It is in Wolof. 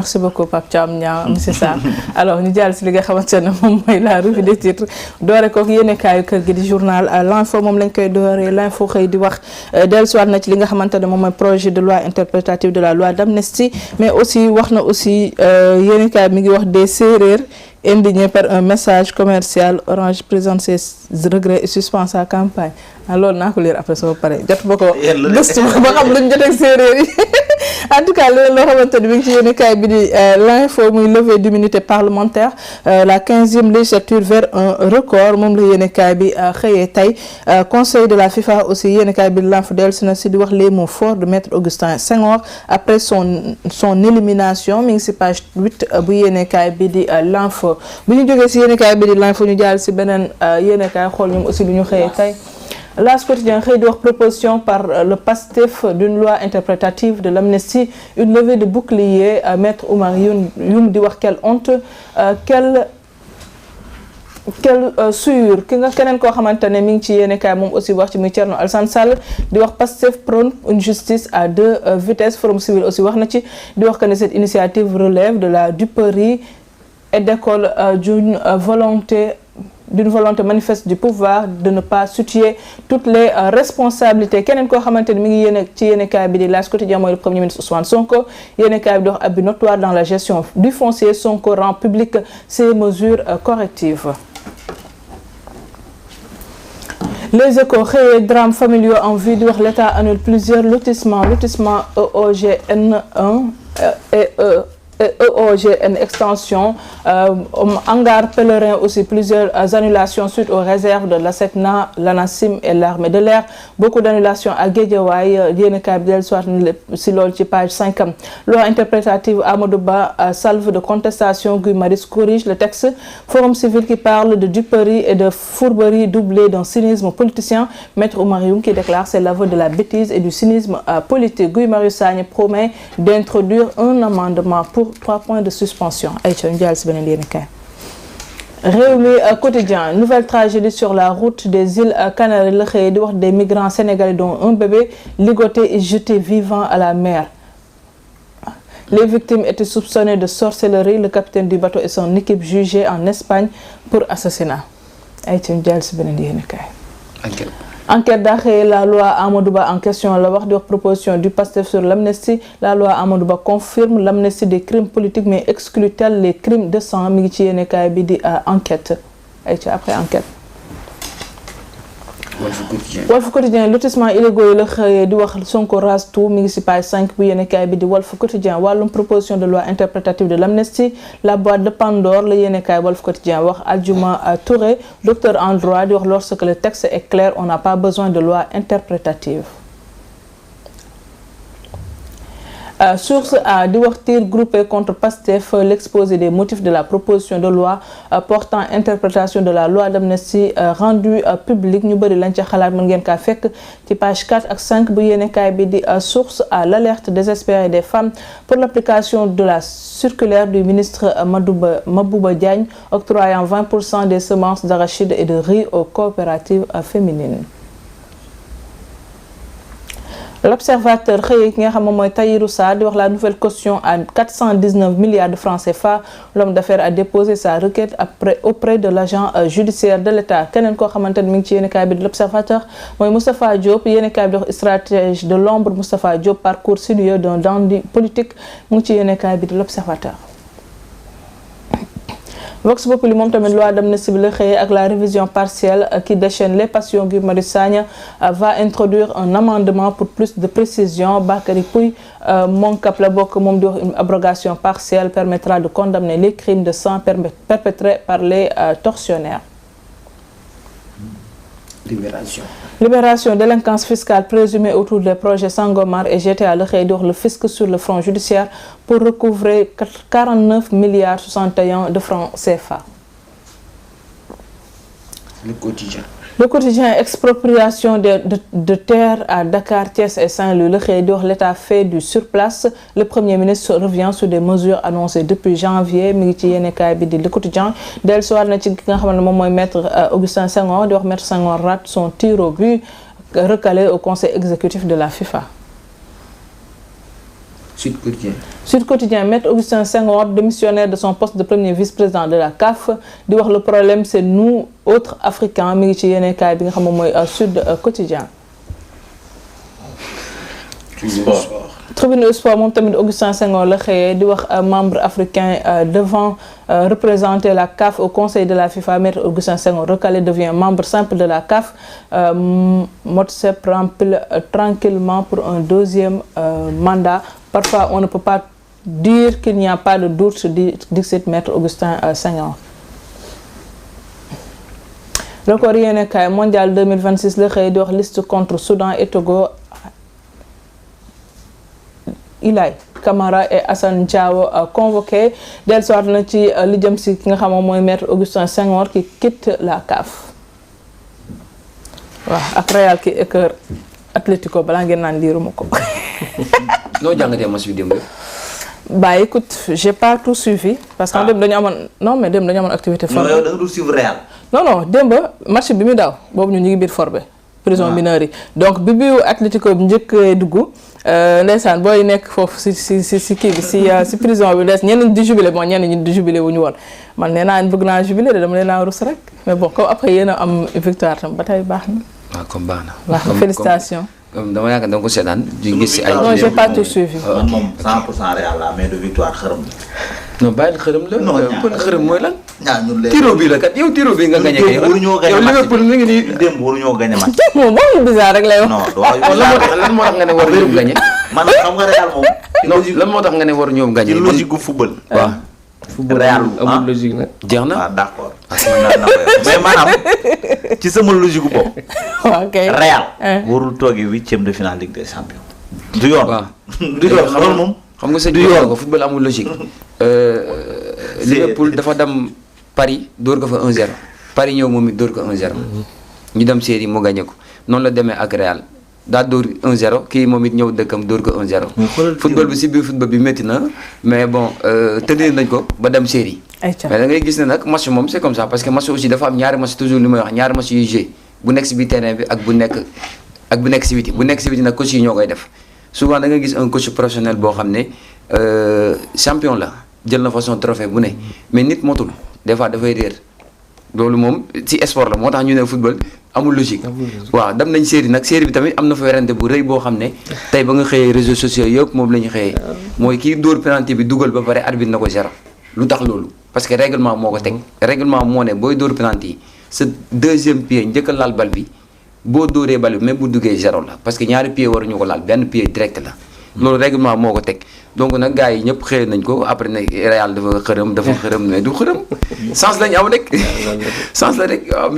Merci beaucoup Pape Thiam Niang monsieur Sarr alors ñu jàll si li nga xamante ne moom mooy la revue des titres doore ko yéenekaayu kër gi di journal l'info moom lañ koy dooree l'info xëy di wax dellusiwaat na ci li nga xamante ne moom mooy projet de loi interprétative de la loi d'amnistie mais aussi wax na aussi yéenekaay mi ngi wax des Sérères indigné par un message commercial Orange présente ses regrets et suspend sa campagne loolu naa ko lire après soo pare jot ba ko gëstu ba xam luñ jot ak séeréer yi en tout cas loolu loo xamante ni mi ngi ci yéenekaay bi di l'info muy levée d'immunité parlementaire la 15e législature vers un record moom la yéenekaay bi xëyee tey conseil de la FIFA aussi yéenekaay bi l'info dellusi na si di wax les mots forts de maître Augustin Senghor après son élimination mi ngi si page 8 bu yéenekaay bi di l'info bu ñu jógee si yéenekaay bi di l'info ñu jàll si beneen yéenekaay xool ñoom aussi lu ñu xëyee tey L'As quotidien xëy di wax proposition par le PASTEF d'une loi interprétative de l'amnistie une levée de bouclier maître Oumar Youm di wax quelle honte quelle souillure ki nga keneen koo xamante ne mi ngi ci yéenekaay moom aussi wax ci muy Thierno Alassane Sall di wax PASTEF prône une justice à deux vitesses Forum Civil aussi wax na ci di wax que ne cette initiative relève de la duperie et découle d'une volonté manifeste du pouvoir de ne pas situer toutes les responsabilités keneen koo xamante ni mi ngi ci yéenekaay bi di L'As quotidien mooy le premier ministre Ousmane Sonko yéenekaay bi di wax abus notoire dans la gestion du foncier Sonko rend public ses mesures correctives. Les Échos xëyee drames familiaux en vue di wax l'État annule plusieurs lotissements EOGN1 et EOGN extension hangar pèlerin aussi plusieurs annulations suite aux réserves de l'ASECNA, l'ANACIM et l'armée de l'air beaucoup d'annulations à Guédiawaye yéenekaay bi dellusiwaat na si loolu ci page 5 loi interprétative Amadou Ba salve de contestation Guy Marius corrige le texte Forum Civil qui parle de duperie et de fourberie doublée d'un cynisme politicien maître Oumar Youm qui déclare c'est l'aveu de la bêtise et du cynisme politique Guy Marius Sagna promet d'introduire un amendement pour 3 points de suspension ay ca ñu jàll si beneen yéenekaay Rewmi quotidien nouvelle tragédie sur la route des îles Canaries la xëy di wax des migrants sénégalais dont un bébé ligoté et jeté vivant à la mer les victimes étaient soupçonnées de sorcellerie le capitaine du bateau et son équipe jugés en Espagne pour assassinat ay ca ñu jàll si beneen yéenekaay enquête daa xëy la loi Amadou Ba en question la wax di wax proposition du PASTEF sur l'amnistie la loi Amadou Ba confirme l'amnistie des crimes politiques mais exclut-elle les crimes de sang mi ngi ci yéenekaay bi di enquête ay ci après enquête Walf Quotidien lotissement illégaux yi la xëyee di wax Sonko rase tout mi ngi ci page 5 bu yéenekaay bi di Walf Quotidien wàllum proposition de loi interprétative de l'amnistie la boîte de Pandore la yéenekaay Walf Quotidien wax Adjuma Touré docteur en droit di wax lorsque le texte est clair on n'a pas besoin de loi interprétative source A di wax tir groupé contre PASTEF l'exposé des motifs de la proposition de loi portant interprétation de la loi d'amnistie rendue publique ñu bëri lañ ca xalaat mën ngeen kaa fekk ci page 4 ak 5 bu yéenekaay bi di source A l'alerte désespérée des femmes pour l'application de la circulaire du ministre Mabouba Diagne octroyant 20% des semences d'arachide et de riz aux coopératives féminines. L'observateur xëy ki nga xam moom mooy Tahirou Sarr di wax la nouvelle caution à 419 milliards de francs CFA l'homme d'affaires a déposé sa requête auprès de l'agent judiciaire de l'État keneen koo xamante ni mi ngi ci yéenekaay bi di l'observateur mooy Moustapha Diop yéenekaay bi di wax stratège de l'ombre Moustapha Diop parcours sinueux d'un dandy politique mu ngi ci yéenekaay bi di l'observateur Vox Populi moom tamit loi d'amnistie bi la xëyee ak la révision partielle qui déchaîne les passions Guy Marius Sagna va introduire un amendement pour plus de précision Bakary Pouy Moncap la bokk moom di wax une abrogation partielle permettra de condamner les crimes de sang perpétrés par les tortionnaires. Libération délinquance fiscale présumée autour des projets Sangomar et GTA la xëy di wax le fisc sur le front judiciaire pour recouvrer 49 milliards 61 de francs CFA. Le quotidien expropriation de terres à Dakar, Thiès et Saint-Louis la xëy di wax l'État fait du surplace le premier ministre revient sur des mesures annoncées depuis janvier mi ngi ci yéenekaay bi di Le Quotidien dellusiwaat na ci ki nga xam ne moom mooy maître Augustin Senghor di wax maître Senghor rate son tir au but recalé au conseil exécutif de la FIFA. Sud Quotidien, Maître Augustin Senghor, démissionnaire de son poste de premier vice-président de la CAF, di wax le problème c'est nous autres Africains mi ngi ci yeneen kaay bi nga xam moom mooy Sud Quotidien. Tribune du Sport moom tamit Augustin Senghor la xëyee di wax membre africain devant représenter la CAF au conseil de la FIFA. Maître Augustin Senghor recalé devient membre simple de la CAF. Motsep rempile tranquillement pour un deuxième mandat. Parfois on ne peut pas dire qu'il n'y a pas de doute, dit cet Maître Augustin Senghor. Record yéene kaay mondial 2026 la xëyee di wax liste contre Soudan et Togo. Ilay Camara et Assane Diao convoqués dellusiwaat na ci li jëm si ki nga xam moom mooy Maître Augustin Senghor qui quitte la CAF. waaw ak Real ki écœur Atlético balaa ngeen naan liiruma ko. noo jàngatee match bi démb. Bah écoute, j'ai pas tout suivi parce que dem dañu amoon activité. non yow da nga dul suivre Real. non démb match bi mu daw boobu ñu ngi biir Forbe. prison mineure yi donc bi Atlético bi njëkk dugg. ndeysaan booy nekk foofu si kii bi si prison bi des ñenn ñi di jubilé bon ñenn ñi di jubilé wu ñu woon man nee naa bëgg naa jubilé de dama leen naa rus rek mais bon comme après yéen a am victoire tam ba tey baax na. waaw comme baax na. waaw félicitations. dama yaakaar da nga ko seetaan di gis si ay. non j'ai pas tout suivi. man moom 100% Real la mais de victoire xërëm la. non bàyyi xërëm la. non xërëm mooy lan. ñun les tiro bi la kat yow tiro bi nga gagné kay. waruñoo gagné yow Liverpool mi ngi nii. démb waruñoo gagné match. moom bizarre rek lay wax. non lan moo tax nga ne waruñoo gagné. man xam nga Real moom. non lan moo tax nga ne waruñoo gagné. ci logique gu football. waaw. Real amul logique nag. jeex na waaw d'accord. mais maanaam ci sama logique gu bopp. ok Real. warul toogee 8e de finale Ligue des Champions. du yoon. waaw du yoon loolu moom. xam nga sëñ bi ko football amul logique. Liverpool dafa dem Paris dóor ko fa 1-0. Paris ñëw moom it dóor ko 1-0. ñu dem série mu gagné ko noonu la demee ak Real daa dóor 1-0 kii moom it ñëw dëkkam dóor ko 1-0. football bi si biir football bi métti na mais bon tenir nañ ko ba dem série. mais da ngay gis ne nag match moom c'est comme ça parce que match aussi dafa am ñaari match toujours li may wax ñaari match yuy joué bu nekk si biir terrain bi ak bu nekk si biti bu nekk si biti nag coach yi ñoo koy def souvent da nga gis un coach professionnel boo xam ne champion la jël na façon trophée bu ne mais nit motul des fois dafay réer loolu moom ci sport la moo tax ñu ne football amul logique. waaw dem nañ série nag série bi tamit am na fa werante bu rëy boo xam ne tey ba nga xëyee réseaux sociaux yëpp moom la ñu xëyee mooy kii dóor penalty bi dugal ba pare arbitre na ko 0 lu tax loolu parce que règlement moo ko teg règlement moo ne booy dóor penalty yi sa deuxième pied njëkk a laal bal bi boo dóoree bal bi même bu duggee 0 la parce que ñaari pied waruñu ko laal benn pied direct la loolu règlement moo ko teg donc nag gars yi ñëpp xëy nañ ko après nag Real dafa xërëm mais du xërëm sens lañ am rek sens la rek waaw